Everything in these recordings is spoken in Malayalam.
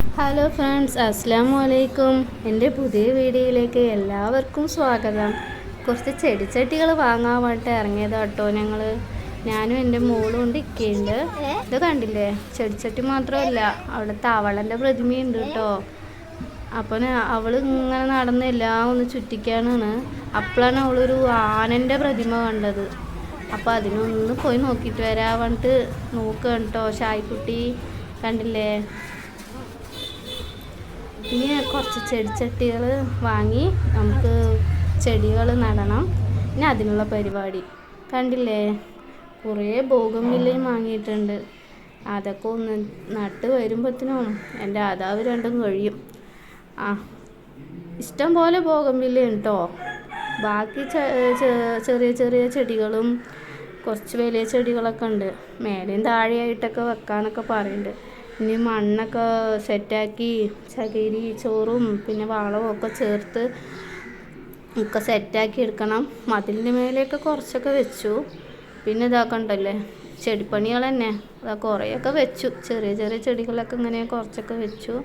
ഹലോ ഫ്രണ്ട്സ്, അസ്സലാമു അലൈക്കും. എൻ്റെ പുതിയ വീഡിയോയിലേക്ക് എല്ലാവർക്കും സ്വാഗതം. കുറച്ച് ചെടിച്ചട്ടികൾ വാങ്ങാൻ വേണ്ടിയിട്ട് ഇറങ്ങിയതാട്ടോ ഞാനും എൻ്റെ മോളും കൊണ്ട് ഇരിക്കുന്നുണ്ട്. ഇത് കണ്ടില്ലേ, ചെടിച്ചട്ടി മാത്രമല്ല, അവിടെ തവളൻ്റെ പ്രതിമയുണ്ട് കേട്ടോ. അപ്പം അവൾ ഇങ്ങനെ നടന്ന് എല്ലാം ഒന്ന് ചുറ്റിക്കാനാണ്. അപ്പോഴാണ് അവളൊരു ആനൻ്റെ പ്രതിമ കണ്ടത്. അപ്പോൾ അതിനൊന്ന് പോയി നോക്കിയിട്ട് വരാൻ വേണ്ടിയിട്ട് നോക്കുകയാണ് കേട്ടോ ഷായ്ക്കുട്ടി. കണ്ടില്ലേ, ഇനി കുറച്ച് ചെടിച്ചട്ടികൾ വാങ്ങി നമുക്ക് ചെടികൾ നടണം. ഇനി അതിനുള്ള പരിപാടി കണ്ടില്ലേ, കുറേ ബോഗൺവില്ലയും വാങ്ങിയിട്ടുണ്ട്. അതൊക്കെ ഒന്ന് നട്ട് വരുമ്പോഴത്തേനും എൻ്റെ ആദാവ് രണ്ടും കഴിയും. ഇഷ്ടം പോലെ ബോഗൺവില്ലയാണ് കേട്ടോ. ബാക്കി ചെറിയ ചെറിയ ചെടികളും കുറച്ച് വലിയ ചെടികളൊക്കെ ഉണ്ട്. മേലെയും താഴെയായിട്ടൊക്കെ വെക്കാനൊക്കെ പറയുന്നുണ്ട്. ഇനി മണ്ണൊക്കെ സെറ്റാക്കി ചകിരി ചോറും പിന്നെ വളവും ഒക്കെ ചേർത്ത് ഒക്കെ സെറ്റാക്കി എടുക്കണം. മതിലിൻ്റെ മേലെയൊക്കെ കുറച്ചൊക്കെ വെച്ചു. പിന്നെ ഇതാക്കണ്ടല്ലേ, ചെടിപ്പണികൾ തന്നെ കുറേയൊക്കെ വെച്ചു. ചെറിയ ചെറിയ ചെടികളൊക്കെ ഇങ്ങനെ കുറച്ചൊക്കെ വെച്ചു.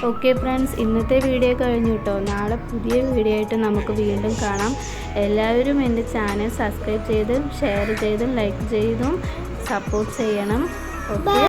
ഓക്കെ ഫ്രണ്ട്സ്, ഇന്നത്തെ വീഡിയോ കഴിഞ്ഞു കേട്ടോ. നാളെ പുതിയ വീഡിയോ ആയിട്ട് നമുക്ക് വീണ്ടും കാണാം. എല്ലാവരും എൻ്റെ ചാനൽ സബ്സ്ക്രൈബ് ചെയ്തും ഷെയർ ചെയ്തും ലൈക്ക് ചെയ്തും സപ്പോർട്ട് ചെയ്യണം. ഓക്കെ.